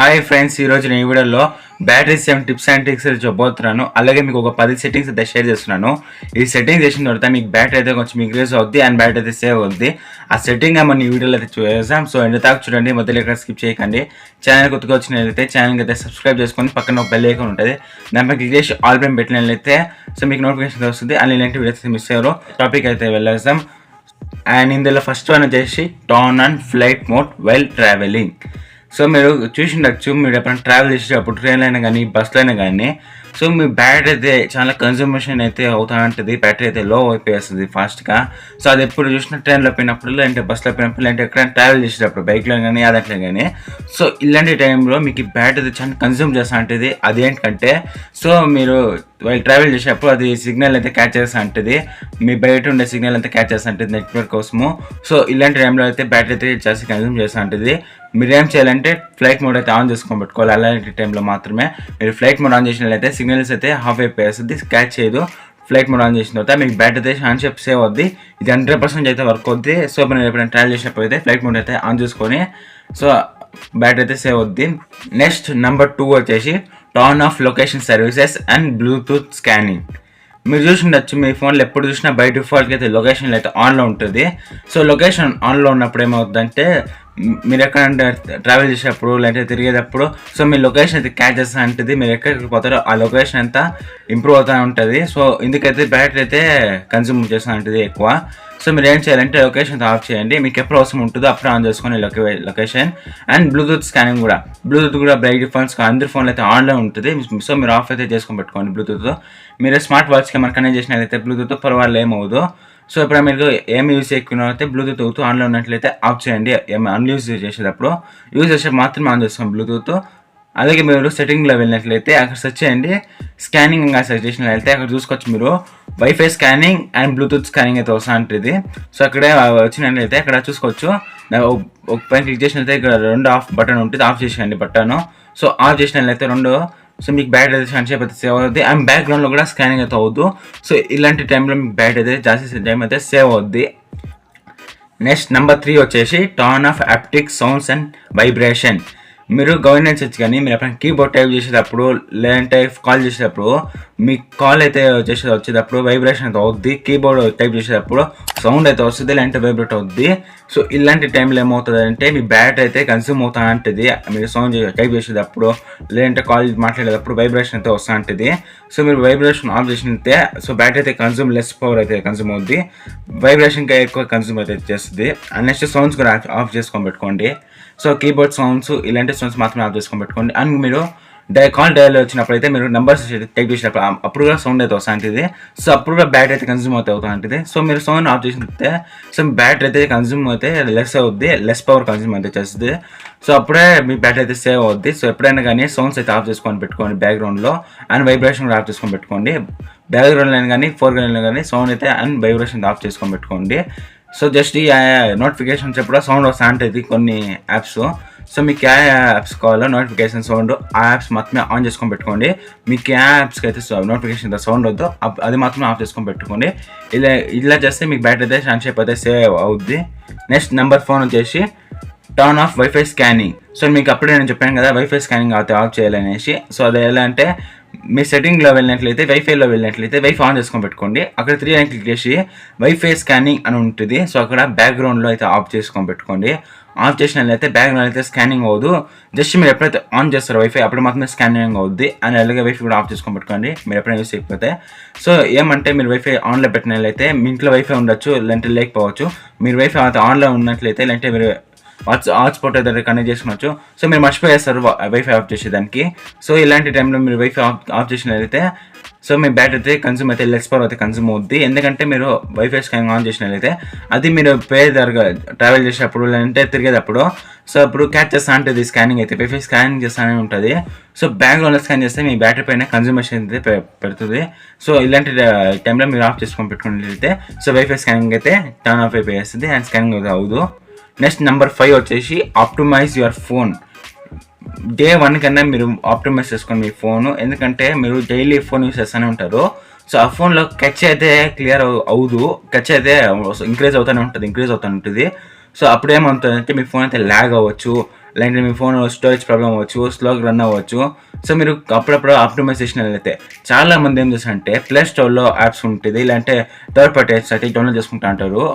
Hi friends, ఈరోజు నేను ఈ వీడియోలో battery saving tips and tricks చెప్పబోతున్నాను. అలాగే మీకు ఒక 10 సెట్టింగ్స్ అయితే షేర్ చేస్తున్నాను. ఈ సెట్టింగ్ చేసిన తర్వాత మీకు బ్యాటరీ అయితే కొంచెం ఇంక్రీజ్ అవుద్ది అండ్ బ్యాటరీ అయితే సేవ్ అవుద్ది. ఆ సెట్టింగ్ మనం ఈ వీడియోలో అయితే చూసాం. సో ఎండ్ దాకా చూడండి, మధ్యలో ఎక్కడ స్కిప్ చేయకండి. ఛానల్ కొత్తగా వచ్చినట్లయితే ఛానల్కి అయితే సబ్స్క్రైబ్ చేసుకొని పక్కన ఒక బెల్ ఐకాన్ ఉంటుంది, దానిపై క్లిక్ చేసి ఆల్ పైన పెట్టినట్లయితే సో మీకు నోటిఫికేషన్ వస్తుంది. అన్ని ఇలాంటి వీడియోస్ మిస్ అయ్యారు. టాపిక్ అయితే వెళ్ళేస్తాం. అండ్ ఇందులో ఫస్ట్ వన్ వచ్చేసి turn on flight mode while travelling. So మీరు చూసిండొచ్చు, మీరు ఎప్పుడైనా ట్రావెల్ చేసేటప్పుడు ట్రైన్లో అయినా కానీ బస్సులో అయినా కానీ సో మీ బ్యాటరీ అయితే చాలా కన్సూమేషన్ అయితే అవుతూ ఉంటుంది. బ్యాటరీ అయితే లో అయిపోయేస్తుంది ఫాస్ట్గా. సో అది ఎప్పుడు చూసినా ట్రైన్లో పోయినప్పుడు, లేదంటే బస్సులో పోయినప్పుడు, లేదంటే ఎక్కడైనా ట్రావెల్ చేసేటప్పుడు బైక్లో కానీ అదట్లో కానీ సో ఇలాంటి టైంలో మీకు బ్యాటరీ అయితే చాలా కన్సూమ్ చేస్తూ ఉంటుంది. అదేంటంటే సో మీరు వాళ్ళు ట్రావెల్ చేసేటప్పుడు అది సిగ్నల్ అయితే క్యాచ్ చేస్తూ ఉంటుంది, మీ బయట ఉండే సిగ్నల్ అయితే క్యాచ్ చేస్తూ ఉంటుంది నెట్వర్క్ కోసము. సో ఇలాంటి టైంలో అయితే బ్యాటరీ అయితే చేసి కన్సూమ్ చేస్తూ ఉంటుంది. మీరు ఏం చేయాలంటే ఫ్లైట్ మోడ్ అయితే ఆన్ చేసుకొని పెట్టుకోవాలి. అలాంటి టైంలో మాత్రమే మీరు ఫ్లైట్ మోడ్ ఆన్ చేసినట్లయితే సిగ్నల్స్ అయితే హాఫ్ అయిపోయేస్తుంది, క్యాచ్ చేయదు. ఫ్లైట్ మోడ్ ఆన్ చేసిన తర్వాత మీకు బ్యాటరీ అయితే షాన్షేప్ సేవ్ అవుద్ది. ఇది 100% అయితే వర్క్ అవుద్ది. సో మీరు ఎప్పుడైనా ట్రావెల్ చేసేటప్పుడు అయితే ఫ్లైట్ మోడ్ అయితే ఆన్ చేసుకొని సో బ్యాటరీ అయితే సేవ్ అవుద్ది. నెక్స్ట్ నెంబర్ 2 వచ్చేసి turn off location services and Bluetooth scanning. మీరు చూసిండొచ్చు, మీ ఫోన్లో ఎప్పుడు చూసినా బై డిఫాల్ట్గా అయితే లొకేషన్లో అయితే ఆన్లో ఉంటుంది. సో లొకేషన్ ఆన్లో ఉన్నప్పుడు ఏమవుతుందంటే మీరు ఎక్కడంటే ట్రావెల్ చేసేటప్పుడు లేదంటే తిరిగేటప్పుడు సో మీ లొకేషన్ అయితే క్యాచ్ చేస్తూ ఉంటుంది. మీరు ఎక్కడికి పోతారో ఆ లొకేషన్ అంతా ఇంప్రూవ్ అవుతూ ఉంటుంది. సో ఇందుకైతే బ్యాటరీ అయితే కన్జ్యూమ్ చేస్తూ ఉంటుంది ఎక్కువ. సో మీరు ఏం చేయాలంటే లొకేషన్ ఆఫ్ చేయండి, మీకు ఎప్పుడు అవసరం ఉంటుందో అప్పుడు ఆన్ చేసుకొని లొకేషన్. అండ్ బ్లూటూత్ స్కానింగ్ కూడా బై డిఫాల్ట్స్ అందరి ఫోన్లో అయితే ఆన్లో ఉంటుంది. సో మీరు ఆఫ్ అయితే చేసుకొని పెట్టుకోండి బ్లూటూత్. మీరు స్మార్ట్ వాచ్కి ఏమైనా కనెక్ట్ చేసినట్లయితే బ్లూటూత్ పర్వాలేదు ఏమవుదు. సో ఇప్పుడు మీరు ఏం యూజ్ చేయకున్నట్లయితే బ్లూటూత్ అవుతూ ఆన్లో ఉన్నట్లయితే ఆఫ్ చేయండి. ఏమి అన్యూజ్ చేసేటప్పుడు యూజ్ చేసేటప్పుడు మాత్రమే ఆన్ చేస్తాం బ్లూటూత్. అలాగే మీరు సెట్టింగ్లో వెళ్ళినట్లయితే అక్కడ సెర్చ్ చేయండి, స్కానింగ్ ఇంకా సెర్చ్ చేసినట్లయితే అక్కడ చూసుకోవచ్చు మీరు wifi scanning and Bluetooth scanning అయితే వస్తూ ఉంటుంది. సో అక్కడే వచ్చినట్లయితే అక్కడ చూసుకోవచ్చు. ఒక పైన క్లిక్ చేసినట్లయితే ఇక్కడ 2 ఆఫ్ బటన్ ఉంటుంది, ఆఫ్ చేసేయండి బటన్. సో ఆఫ్ చేసినట్లయితే 2 సో మీకు బ్యాటరీ అయితే షాన్షేప్ అయితే సేవ్ అవుతుంది అండ్ బ్యాక్గ్రౌండ్లో కూడా స్కానింగ్ అయితే అవుద్దు. సో ఇలాంటి టైంలో మీకు బ్యాటరీ అయితే జాస్తి టైం అయితే సేవ్ అవుద్ది. నెక్స్ట్ నెంబర్ 3 వచ్చేసి turn off haptic sounds and vibration. మీరు గవర్నెన్స్ వచ్చి కానీ మీరు ఎప్పుడైనా కీబోర్డ్ టైప్ చేసేటప్పుడు లేదంటే కాల్ చేసేటప్పుడు మీ కాల్ అయితే వచ్చేటప్పుడు వైబ్రేషన్ అయితే అవుద్ది. కీబోర్డ్ టైప్ చేసేటప్పుడు సౌండ్ అయితే వస్తుంది, లేదంటే వైబ్రేట్ అవుద్ది. సో ఇలాంటి టైంలో ఏమవుతుంది అంటే మీ బ్యాటరీ అయితే కన్స్యూమ్ అవుతూ ఉంటుంది. మీరు సౌండ్ టైప్ చేసేటప్పుడు లేదంటే కాల్ మాట్లాడేటప్పుడు వైబ్రేషన్ అయితే వస్తూ ఉంటుంది. సో మీరు వైబ్రేషన్ ఆఫ్ చేసినట్టే సో బ్యాటరీ అయితే లెస్ పవర్ అయితే కన్స్యూమ్ అవుద్ది, వైబ్రేషన్కి ఎక్కువ కన్స్యూమ్ అయితే చేస్తుంది. అండ్ నెక్స్ట్ సౌండ్స్ కూడా ఆఫ్ చేసుకొని పెట్టుకోండి. సో కీబోర్డ్ సౌండ్స్ ఇలాంటి సౌండ్స్ మాత్రమే ఆఫ్ చేసుకొని పెట్టుకోండి. అండ్ మీరు కాల్ డైల్ వచ్చినప్పుడు అయితే మీరు నెంబర్స్ టైప్ చేసినప్పుడు అప్పుడు కూడా సౌండ్ అయితే వస్తూ ఉంటుంది. సో అప్పుడు కూడా బ్యాటరీ అయితే కన్స్యూమ్ అవుతూ ఉంటుంది. సో మీరు సౌండ్ ఆఫ్ చేసినట్టే సో బ్యాటరీ అయితే కన్స్యూమ్ అయితే లెస్ అవుద్ది, లెస్ పవర్ కన్స్యూమ్ అయితే చేస్తుంది. సో అప్పుడే మీ బ్యాటరీ అయితే సేవ్ అవుద్ది. సో ఎప్పుడైనా కానీ సౌండ్స్ అయితే ఆఫ్ చేసుకొని పెట్టుకోండి బ్యాక్గ్రౌండ్లో, అండ్ వైబ్రేషన్ కూడా ఆఫ్ చేసుకొని పెట్టుకోండి. బ్యాక్గ్రౌండ్లో కానీ ఫోర్గ్రౌండ్లో కానీ సౌండ్ అయితే అండ్ వైబ్రేషన్ ఆఫ్ చేసుకొని పెట్టుకోండి. సో జస్ట్ ఈ నోటిఫికేషన్స్ ఎప్పుడో సౌండ్ వస్తూ ఉంటుంది కొన్ని యాప్స్. సో మీకు ఏ యాప్స్ కావాలో నోటిఫికేషన్ సౌండ్ ఆ యాప్స్ మాత్రమే ఆన్ చేసుకొని పెట్టుకోండి. మీకు ఏ యాప్స్కి అయితే నోటిఫికేషన్ సౌండ్ వద్దో అది మాత్రమే ఆఫ్ చేసుకొని పెట్టుకోండి. ఇలా చేస్తే మీకు బ్యాటరీ అయితే షాన్షేప్ అయితే సేవ్ అవుద్ది. నెక్స్ట్ నెంబర్ 4 వచ్చేసి turn off wifi scanning. So మీకు అప్పుడే నేను చెప్పాను కదా వైఫై స్కానింగ్ అయితే ఆఫ్ చేయాలనేసి. సో అది ఎలా అంటే మీ సెట్టింగ్లో వెళ్ళినట్లయితే వైఫైలో వెళ్ళినట్లయితే వైఫై ఆన్ చేసుకొని పెట్టుకోండి. అక్కడ 3 అని క్లిక్ చేసి వైఫై స్కానింగ్ అని ఉంటుంది. సో అక్కడ బ్యాక్గ్రౌండ్లో అయితే ఆఫ్ చేసుకొని పెట్టుకోండి. ఆఫ్ చేసినట్లయితే బ్యాక్గ్రౌండ్ అయితే స్కానింగ్ అవ్వదు. జస్ట్ మీరు ఎప్పుడైతే ఆన్ చేస్తారో వైఫై అప్పుడు మాత్రమే స్కానింగ్ అవుద్ది. అండ్ అలాగే వైఫై కూడా ఆఫ్ చేసుకొని పెట్టుకోండి మీరు ఎప్పుడైనా యూస్ చేయకపోతే. సో ఏమంటే మీరు వైఫై ఆన్లో పెట్టినట్లయితే మీ ఇంట్లో వైఫై ఉండొచ్చు, లేదంటే లేకపోవచ్చు. మీరు వైఫై అయితే ఆన్లో ఉన్నట్లయితే లేదంటే మీరు హాట్స్పాట్ అయితే కనెక్ట్ చేసుకోవచ్చు. సో మీరు మర్చిపోయేస్తారు వైఫై ఆఫ్ చేసేదానికి. సో ఇలాంటి టైంలో మీరు వైఫై ఆఫ్ చేసినట్లయితే సో మీ బ్యాటరీ అయితే కన్స్యూమ్ అయితే లెస్ పవర్ అయితే కన్స్యూమ్ అవుద్ది. ఎందుకంటే మీరు వైఫై స్కానింగ్ ఆన్ చేసినట్లయితే అది మీరు ట్రావెల్ చేసేటప్పుడు లేదంటే తిరిగేటప్పుడు సో అప్పుడు క్యాచ్ చేస్తూ ఉంటుంది స్కానింగ్ అయితే, వైఫై స్కానింగ్ చేస్తూనే ఉంటుంది. సో బ్యాక్గ్రౌండ్లో స్కాన్ చేస్తే మీ బ్యాటరీ పైన కన్స్యూమేషన్ అయితే పెడుతుంది. సో ఇలాంటి టైంలో మీరు ఆఫ్ చేసుకొని పెట్టుకున్నట్లయితే సో వైఫై స్కానింగ్ అయితే టర్న్ ఆఫ్ అయిపోయేస్తుంది అండ్ స్కానింగ్ అయితే అవ్వదు. నెక్స్ట్ నెంబర్ 5 వచ్చేసి ఆప్టిమైజ్ యువర్ ఫోన్. డే 1 కన్నా మీరు ఆప్టిమైజ్ చేసుకోండి మీ ఫోన్. ఎందుకంటే మీరు డైలీ ఫోన్ యూస్ చేస్తూనే ఉంటారు. సో ఆ ఫోన్లో ఖర్చు అయితే క్లియర్ అవ్వదు, ఖర్చు అయితే ఇంక్రీజ్ అవుతూనే ఉంటుంది. సో అప్పుడు ఏమవుతుందంటే మీ ఫోన్ అయితే ల్యాగ్ అవ్వచ్చు లేదంటే మీ ఫోన్ స్టోరేజ్ ప్రాబ్లం అవ్వచ్చు, స్లోగా రన్ అవ్వచ్చు. సో మీరు అప్పుడప్పుడు ఆప్టిమైజేషన్ అయితే చాలామంది ఏం చేస్తారంటే ప్లే స్టోర్లో యాప్స్ ఉంటుంది, లేదంటే థర్డ్ పార్టీ యాప్స్ అయితే డౌన్లోడ్ చేసుకుంటూ అంటారు.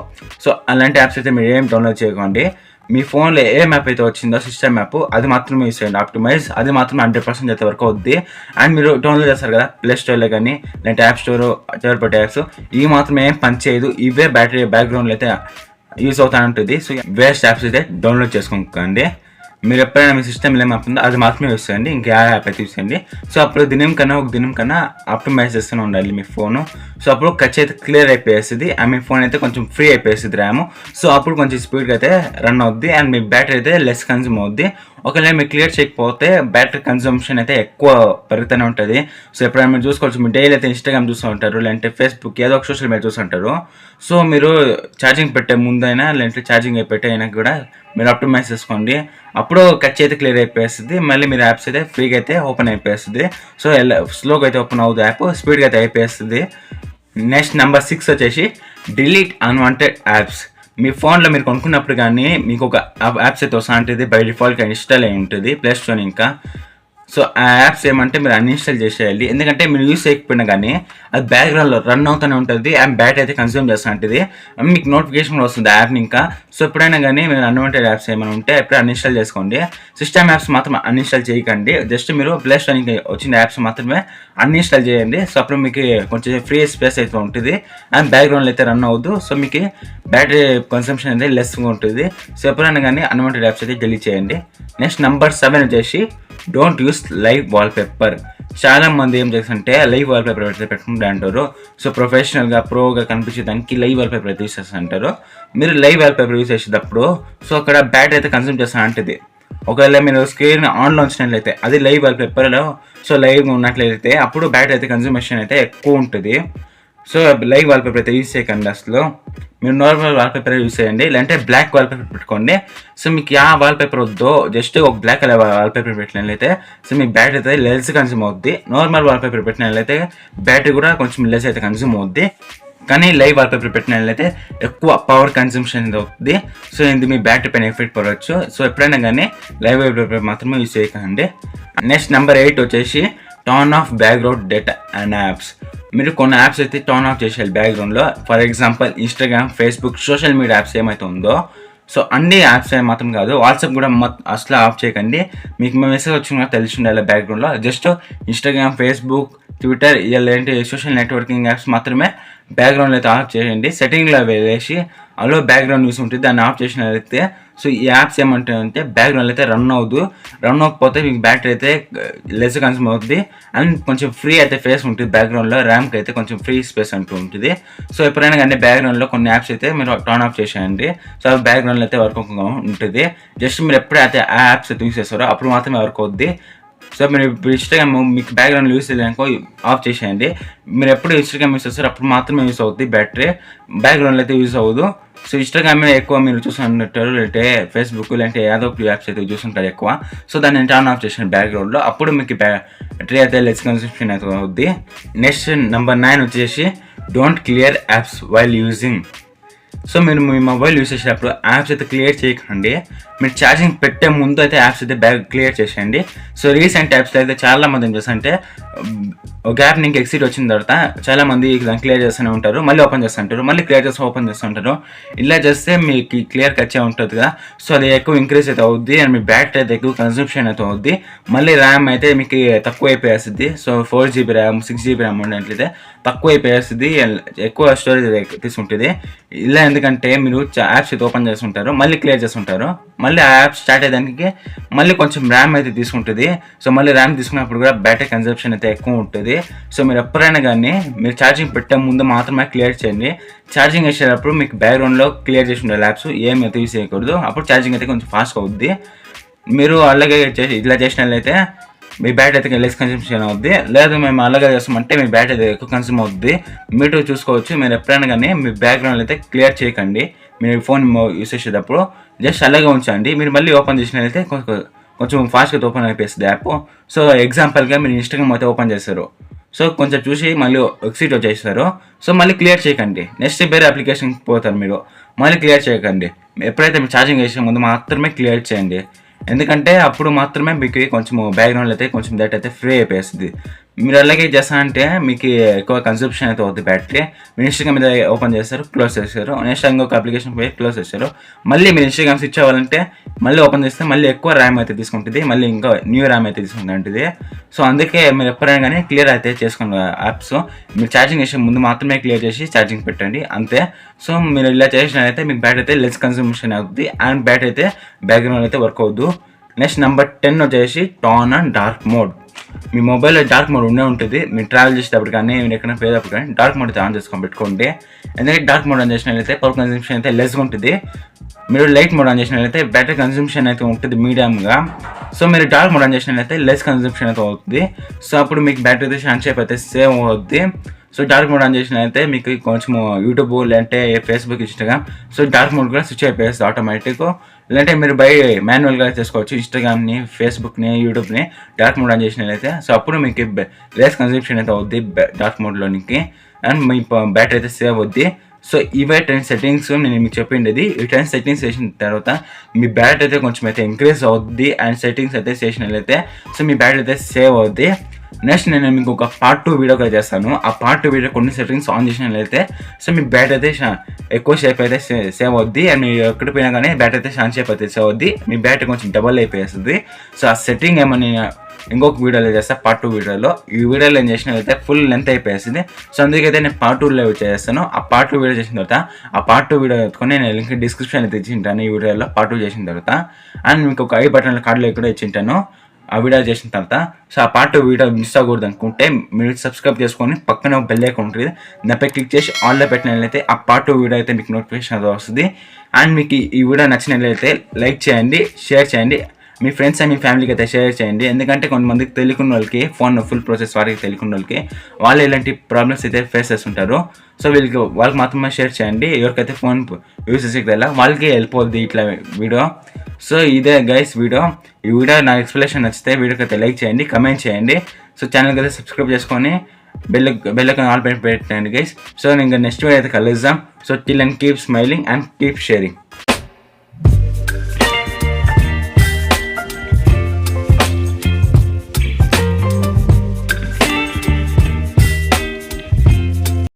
సో అలాంటి యాప్స్ అయితే మీరు ఏం డౌన్లోడ్ చేయకండి. మీ ఫోన్లో ఏ మ్యాప్ అయితే వచ్చిందో సిస్టమ్ మ్యాప్ అది మాత్రమే యూస్ చేయండి. ఆప్టిమైజ్ అది మాత్రం 100% అయితే వరకు అవుద్ది. అండ్ మీరు డౌన్లోడ్ చేస్తారు కదా ప్లే స్టోర్లో కానీ లేదంటే app store, third party apps, ఇవి మాత్రం ఏం పని చేయదు. ఇవే బ్యాటరీ బ్యాక్గ్రౌండ్లో అయితే యూస్ అవుతూ ఉంటుంది. సో వేస్ట్ యాప్స్ అయితే డౌన్లోడ్ చేసుకోకండి. మీరు ఎప్పుడైనా మీ సిస్టమ్ ఏం యాప్ ఉందో అది మాత్రమే యూస్ చేయండి, ఇంకా యాప్ అయితే యూస్ చేయండి. సో అప్పుడు ఒక దినం కన్నా ఆప్టిమైజ్ చేస్తూనే ఉండాలి మీ ఫోను. సో అప్పుడు ఖర్చు అయితే క్లియర్ అయిపోయేస్తుంది అండ్ మీ ఫోన్ అయితే కొంచెం ఫ్రీ అయిపోయేస్తుంది ర్యామ్. సో అప్పుడు కొంచెం స్పీడ్గా అయితే రన్ అవుద్ది అండ్ మీ బ్యాటరీ అయితే లెస్ కన్జ్యూమ్ అవుద్ది. ఒకవేళ మీరు క్లియర్ చేయకపోతే బ్యాటరీ కన్జంప్షన్ అయితే ఎక్కువ పెరుగుతూనే ఉంటుంది. సో ఎప్పుడైనా మీరు చూసుకోవచ్చు, మీరు డైలీ అయితే ఇన్స్టాగ్రామ్ చూస్తూ ఉంటారు, లేదంటే ఫేస్బుక్ ఏదో ఒక సోషల్ మీడియా చూస్తుంటారు. సో మీరు ఛార్జింగ్ పెట్టే ముందైనా లేదంటే ఛార్జింగ్ పెట్టే అయినా కూడా మీరు ఆప్టిమైజ్ చేసుకోండి. అప్పుడు ఖర్చు అయితే క్లియర్ అయిపోయేస్తుంది. మళ్ళీ మీరు యాప్స్ అయితే ఫ్రీగా అయితే ఓపెన్ అయిపోయేస్తుంది. సో స్లోగా అయితే ఓపెన్ అవుతుంది యాప్, స్పీడ్గా అయితే అయిపోయేస్తుంది. నెక్స్ట్ నెంబర్ 6 వచ్చేసి డిలీట్ అన్వాంటెడ్ యాప్స్. మీ ఫోన్లో మీరు కొనుక్కున్నప్పుడు కానీ మీకు ఒక యాప్స్ అయితే వస్తూ ఉంటుంది, బై డిఫాల్ట్గా ఇన్స్టాల్ అయి ఉంటుంది ప్లే స్టోర్. ఇంకా సో ఆ యాప్స్ ఏమంటే మీరు అన్ఇన్స్టాల్ చేసేయాలి. ఎందుకంటే మీరు యూస్ చేయకపోయినా కానీ అది బ్యాక్గ్రౌండ్లో రన్ అవుతూనే ఉంటుంది అండ్ బ్యాటరీ అయితే కన్స్యూమ్ చేస్తూ ఉంటుంది. మీకు నోటిఫికేషన్ వస్తుంది యాప్ని ఇంకా. సో ఎప్పుడైనా కానీ మీరు అన్వాంటెడ్ యాప్స్ ఏమైనా ఉంటే ఎప్పుడు అన్ఇన్స్టాల్ చేసుకోండి. సిస్టమ్ యాప్స్ మాత్రం అన్ఇన్స్టాల్ చేయకండి. జస్ట్ మీరు ప్లే స్టోర్కి వచ్చిన యాప్స్ మాత్రమే అన్ఇన్స్టాల్ చేయండి. సో అప్పుడు మీకు కొంచెం ఫ్రీ స్పేస్ అయితే ఉంటుంది అండ్ బ్యాక్గ్రౌండ్లో అయితే రన్ అవ్వదు. సో మీకు బ్యాటరీ కన్సంప్షన్ అయితే లెస్గా ఉంటుంది. సో ఎప్పుడైనా కానీ అన్వాంటెడ్ యాప్స్ అయితే డిలీట్ చేయండి. నెక్స్ట్ నెంబర్ 7 వచ్చేసి డోంట్ యూస్ లైవ్ వాల్పేపర్. చాలా మంది ఏం చేస్తారంటే లైవ్ వాల్పేపర్ అయితే పెట్టుకుంటూ అంటారు. సో ప్రొఫెషనల్గా ప్రోగా కనిపించేదానికి లైవ్ వాల్పేపర్ అయితే యూస్ చేస్తూ అంటారు. మీరు లైవ్ వాల్పేపర్ యూస్ చేసేటప్పుడు సో అక్కడ బ్యాటరీ అయితే కన్సూమ్ చేస్తూ ఉంటుంది. ఒకవేళ మీరు స్క్రీన్ ఆన్లో ఉంచినట్లయితే అది లైవ్ వాల్పేపర్లో సో లైవ్గా ఉన్నట్లయితే అప్పుడు బ్యాటరీ అయితే కన్సూమేషన్ అయితే ఎక్కువ ఉంటుంది. సో లైవ్ వాల్పేపర్ అయితే యూస్ చేయకండి. అసలు మీరు నార్మల్ వాల్పేపర్ యూస్ చేయండి, లేదంటే బ్లాక్ వాల్పేపర్ పెట్టుకోండి. సో మీకు ఆ వాల్పేపర్ వద్దో జస్ట్ ఒక బ్లాక్ కలర్ వాల్పేపర్ పెట్టినట్లయితే సో మీ బ్యాటరీ అయితే లెస్ కన్స్యూమ్ అవుద్ది. నార్మల్ వాల్పేపర్ పెట్టినట్లయితే బ్యాటరీ కూడా కొంచెం లెస్ అయితే కన్స్యూమ్ అవుద్ది. కానీ లైవ్ వాల్పేపర్ పెట్టినట్లయితే ఎక్కువ పవర్ కన్సంప్షన్ అవుతుంది. సో ఇది మీ బ్యాటరీ పైన ఎఫెక్ట్ పడవచ్చు. సో ఎప్పుడైనా కానీ లైవ్ వాల్పేపర్ మాత్రమే యూస్ చేయకండి. నెక్స్ట్ నెంబర్ 8 వచ్చేసి turn off background data and apps. మీరు కొన్ని యాప్స్ అయితే టర్న్ ఆఫ్ చేసేయాలి బ్యాక్గ్రౌండ్లో. For example Instagram, Facebook, social media apps ఏమైతే ఉందో సో అన్ని యాప్స్ మాత్రం కాదు, వాట్సాప్ కూడా అసలు ఆఫ్ చేయకండి. మీకు మెసేజ్ వచ్చిన తెలిసి ఉండాలి బ్యాక్గ్రౌండ్లో. జస్ట్ ఇన్స్టాగ్రామ్, ఫేస్బుక్, ట్విట్టర్ ఇలాంటి సోషల్ నెట్వర్కింగ్ యాప్స్ మాత్రమే బ్యాక్గ్రౌండ్లో అయితే ఆఫ్ చేయండి. సెట్టింగ్లో వెళ్ళేసి అలో బ్యాక్గ్రౌండ్ యూస్ ఉంటుంది, దాన్ని ఆఫ్ చేసినట్లయితే సో ఈ యాప్స్ ఏమంటాయంటే బ్యాక్గ్రౌండ్ అయితే రన్ అవ్వకపోతే మీకు బ్యాటరీ అయితే లెస్ కన్స్యూమ్ అవుతుంది అండ్ కొంచెం ఫ్రీ అయితే ఫేస్ ఉంటుంది బ్యాక్గ్రౌండ్లో. ర్యామ్కి అయితే కొంచెం ఫ్రీ స్పేస్ అంటూ ఉంటుంది. సో ఎప్పుడైనా కానీ బ్యాక్గ్రౌండ్లో కొన్ని యాప్స్ అయితే మీరు టర్న్ ఆఫ్ చేసేయండి. సో అవి బ్యాక్గ్రౌండ్లో అయితే వర్క్ ఉంటుంది. జస్ట్ మీరు ఎప్పుడైతే ఆ యాప్స్ అయితే యూస్ చేస్తారో అప్పుడు మాత్రమే వర్క్ అవుద్ది. సో మీరు ఇప్పుడు ఇన్స్టాగ్రామ్ మీకు బ్యాక్గ్రౌండ్ యూస్ చేయడానికో ఆఫ్ చేసేయండి. మీరు ఎప్పుడు ఇన్స్టాగ్రామ్ యూస్ చేస్తారో అప్పుడు మాత్రమే యూస్ అవుద్ది బ్యాటరీ, బ్యాక్గ్రౌండ్లో అయితే యూస్ అవ్వదు. సో ఇన్స్టాగ్రామ్ ఎక్కువ మీరు చూస్తుంటారు, లేదంటే ఫేస్బుక్ లేదంటే ఏదో ఒక యాప్స్ అయితే చూస్తుంటారు ఎక్కువ. సో దాన్ని టర్న్ ఆఫ్ చేసిన బ్యాక్గ్రౌండ్లో అప్పుడు మీకు బ్యాటరీ అయితే లెస్ కన్సంప్షన్ అయితే అవుద్ది. నెక్స్ట్ నెంబర్ 9 వచ్చేసి don't clear apps while using. So మీరు మీ మొబైల్ యూస్ చేసేటప్పుడు యాప్స్ అయితే క్లియర్ చేయకండి. మీరు ఛార్జింగ్ పెట్టే ముందు అయితే యాప్స్ అయితే క్లియర్ చేసేయండి. సో రీసెంట్ యాప్స్లో అయితే చాలామంది ఏం చేస్తారంటే ఒక యాప్ నీకు ఎక్సిట్ వచ్చిన తర్వాత చాలామంది దాన్ని క్లియర్ చేస్తూనే ఉంటారు, మళ్ళీ ఓపెన్ చేస్తుంటారు, మళ్ళీ క్లియర్ చేసి ఓపెన్ చేస్తుంటారు. ఇలా చేస్తే మీకు క్లియర్ ఖర్చే ఉంటుంది కదా. సో అది ఎక్కువ ఇంక్రీజ్ అయితే అవుద్ది అండ్ మీ బ్యాటరీ అయితే ఎక్కువ కన్సంప్షన్ అయితే అవుద్ది. మళ్ళీ ర్యామ్ అయితే మీకు తక్కువ అయిపోయేస్తుంది. So 4GB RAM, 6GB RAM ఉన్నట్లయితే తక్కువ అయిపోయేస్తుంది, ఎక్కువ స్టోరేజ్ తీసుకుంటుంది. ఇలా ఎందుకంటే మీరు యాప్స్ అయితే ఓపెన్ చేస్తుంటారు, మళ్ళీ క్లియర్ చేస్తుంటారు, మళ్ళీ ఆ యాప్ స్టార్ట్ అయ్యేదానికి మళ్ళీ కొంచెం ర్యామ్ అయితే తీసుకుంటుంది. సో మళ్ళీ ర్యామ్ తీసుకున్నప్పుడు కూడా బ్యాటరీ కన్సంప్షన్ అయితే ఎక్కువ ఉంటుంది. సో మీరు ఎప్పుడైనా కానీ మీరు ఛార్జింగ్ పెట్టే ముందు మాత్రమే క్లియర్ చేయండి. ఛార్జింగ్ వేసేటప్పుడు మీకు బ్యాక్గ్రౌండ్లో క్లియర్ చేసి ఉండే యాప్స్ ఏమైతే యూస్ చేయకూడదు. అప్పుడు ఛార్జింగ్ అయితే కొంచెం ఫాస్ట్గా అవుద్ది. మీరు అలాగే ఇట్లా చేసినట్లయితే మీ బ్యాటరీ అయితే లెస్ కన్సంప్షన్ అవుద్ది. లేదు మేము అలాగే చేస్తామంటే మీ బ్యాటరీ అయితే ఎక్కువ కన్స్యూమ్ అవుద్ది. మీరు చూసుకోవచ్చు. మీరు ఎప్పుడైనా కానీ మీ బ్యాక్గ్రౌండ్ అయితే క్లియర్ చేయకండి. మీరు ఫోన్ యూస్ చేసేటప్పుడు జస్ట్ అలాగే ఉంచండి. మీరు మళ్ళీ ఓపెన్ చేసినట్లయితే కొంచెం ఫాస్ట్గా ఓపెన్ అయిపోతుంది యాప్. సో ఎగ్జాంపుల్గా మీరు ఇన్స్టాగ్రామ్ అయితే ఓపెన్ చేస్తారు, సో కొంచెం చూసి మళ్ళీ ఎక్సిట్ వచ్చేస్తారు. సో మళ్ళీ క్లియర్ చేయకండి, నెక్స్ట్ వేరే అప్లికేషన్కి పోతారు. మీరు మళ్ళీ క్లియర్ చేయకండి. ఎప్పుడైతే మీరు ఛార్జింగ్ చేసే ముందు మాత్రమే క్లియర్ చేయండి. ఎందుకంటే అప్పుడు మాత్రమే మీకు కొంచెం బ్యాక్గ్రౌండ్ అయితే కొంచెం డేటా అయితే ఫ్రీ అయిపోయేస్తుంది. మీరు అలాగే చేస్తా అంటే మీకు ఎక్కువ కన్సంప్షన్ అయితే అవుతుంది బ్యాటరీ. మీరు ఇన్స్టాగ్రామ్ మీద ఓపెన్ చేస్తారు, క్లోజ్ చేస్తారు, నెక్స్ట్ ఇంకొక అప్లికేషన్ పోయి క్లోజ్ చేస్తారు. మళ్ళీ మీరు ఇన్స్టాగ్రామ్ స్విచ్ అవ్వాలంటే మళ్ళీ ఓపెన్ చేస్తే మళ్ళీ ఎక్కువ ర్యామ్ అయితే తీసుకుంటుంది, మళ్ళీ ఇంకా న్యూ ర్యామ్ అయితే తీసుకుంటుంది. సో అందుకే మీరు ఎప్పుడైనా కానీ క్లియర్ అయితే చేసుకోండి యాప్స్. మీరు ఛార్జింగ్ చేసే ముందు మాత్రమే క్లియర్ చేసి ఛార్జింగ్ పెట్టండి అంతే. సో మీరు ఇలా చేసినట్లయితే మీకు బ్యాటరీ అయితే లెస్ కన్సంప్షన్ అవుతుంది అండ్ బ్యాటరీ అయితే బ్యాక్గ్రౌండ్ అయితే వర్క్ అవుద్దు. నెక్స్ట్ నెంబర్ 10 వచ్చేసి టర్న్ ఆన్ డార్క్ మోడ్. మీ మొబైల్లో డార్క్ మోడ్ ఉండే ఉంటుంది. మీరు ట్రావెల్ చేసేటప్పుడు కానీ మీరు ఎక్కడైనా పోయేటప్పుడు కానీ డార్క్ మోడ్ అయితే ఆన్ చేసుకొని పెట్టుకోండి. ఎందుకంటే డార్క్ మోడ్ ఆన్ చేసినట్లయితే పవర్ కన్సంప్షన్ అయితే లెస్గా ఉంటుంది. మీరు లైట్ మోడ్ ఆన్ చేసినట్లయితే బ్యాటరీ కన్సంప్షన్ అయితే ఉంటుంది మీడియంగా. సో మీరు డార్క్ మోడ్ ఆన్ చేసినట్లయితే లెస్ కన్సంప్షన్ అయితే అవుతుంది. సో అప్పుడు మీకు బ్యాటరీ అయితే షార్ట్ షేప్ అయితే సేవ్ అవుతుంది. సో డార్క్ మోడ్ ఆన్ చేసినట్లయితే మీకు కొంచెం యూట్యూబ్ లేదంటే Facebook, Instagram so dark mode కూడా స్విచ్ అయిపోయేస్తుంది ఆటోమేటిక్. లేదంటే మీరు మాన్యువల్గా చేసుకోవచ్చు ఇన్స్టాగ్రామ్ని, ఫేస్బుక్ని, యూట్యూబ్ని డార్క్ మోడ్ ఆన్ చేసినట్లయితే. సో అప్పుడు మీకు లెస్ కన్సంప్షన్ అయితే అవుద్ది డార్క్ మోడ్లోనికి అండ్ మీ బ్యాటరీ అయితే సేవ్ అవుద్ది. సో ఇవే 10 సెట్టింగ్స్ నేను మీకు చెప్పిండేది. ఈ 10 సెట్టింగ్స్ చేసిన తర్వాత మీ బ్యాటరీ అయితే కొంచెం అయితే ఇంక్రీజ్ అవుద్ది అండ్ సెట్టింగ్స్ అయితే చేసినట్లయితే సో మీ బ్యాటరీ అయితే సేవ్ అవుద్ది. నెక్స్ట్ నేను మీకు ఒక పార్ట్ 2 వీడియో కూడా చేస్తాను. ఆ పార్ట్ 2 వీడియో కొన్ని సెట్టింగ్స్ ఆన్ చేసినట్లయితే సో మీ బ్యాటరీ అయితే ఎక్కువ షేప్ అయితే సేవ్ అవుద్ది అండ్ మీరు ఎక్కడ పోయినా కానీ బ్యాటరీ అయితే షార్ట్ షేప్ అయితే సేవ్ అవుద్ది. మీ బ్యాటరీ కొంచెం డబల్ అయిపోయేస్తుంది. సో ఆ సెట్టింగ్ ఏమని ఇంకొక వీడియోలో చేస్తా, పార్ట్ 2 వీడియోలో. ఈ వీడియోలో ఏం చేసినట్లయితే ఫుల్ లెంత్ అయిపోయేసింది. సో అందుకైతే నేను పార్ట్ 2లో చేస్తాను. ఆ పార్ట్ 2 వీడియో చేసిన తర్వాత ఆ పార్ట్ 2 వీడియో ఎత్తుకొని నేను లింక్ డిస్క్రిప్షన్ అయితే ఇచ్చింటాను ఈ వీడియోలో పార్ట్ 2 చేసిన తర్వాత. అండ్ మీకు ఒక ఐ బటన్ కార్డులో కూడా ఇచ్చింటాను ఆ వీడియో చేసిన తర్వాత. సో ఆ పార్ట్ 2 వీడియో మిస్ అవ్వకూడదు అనుకుంటే మీరు సబ్స్క్రైబ్ చేసుకొని పక్కన బెల్ ఐకాన్ ఉంటుంది, దానిపై క్లిక్ చేసి ఆన్లో పెట్టినట్లయితే ఆ పార్ట్ 2 వీడియో అయితే మీకు నోటిఫికేషన్ అయితే వస్తుంది. అండ్ మీకు ఈ వీడియో నచ్చినట్లయితే లైక్ చేయండి, షేర్ చేయండి, మీ ఫ్రెండ్స్ అండ్ మీ ఫ్యామిలీకి అయితే షేర్ చేయండి. ఎందుకంటే కొంతమందికి తెలియకున్న వాళ్ళకి ఫోన్ ఫుల్ ప్రాసెస్ వారికి తెలియకున్న వాళ్ళకి వాళ్ళు ఇలాంటి ప్రాబ్లమ్స్ అయితే ఫేస్ చేస్తుంటారు. సో వాళ్ళకి మాత్రమే షేర్ చేయండి. ఎవరికైతే ఫోన్ యూస్ చేసేది ఎలా వాళ్ళకి హెల్ప్ అవుద్ది ఇట్లా వీడియో. సో ఇదే గైస్ వీడియో. ఈ వీడియో నా ఎక్స్ప్లెనేషన్ నచ్చితే వీడియోకి అయితే లైక్ చేయండి, కమెంట్ చేయండి. సో ఛానల్కి అయితే సబ్స్క్రైబ్ చేసుకొని బెల్ ఐకాన్ ఆల్ పెట్టండి గైస్. సో ఇంకా నెక్స్ట్ వీడియో అయితే కలుద్దాం. So till and keep smiling and keep sharing.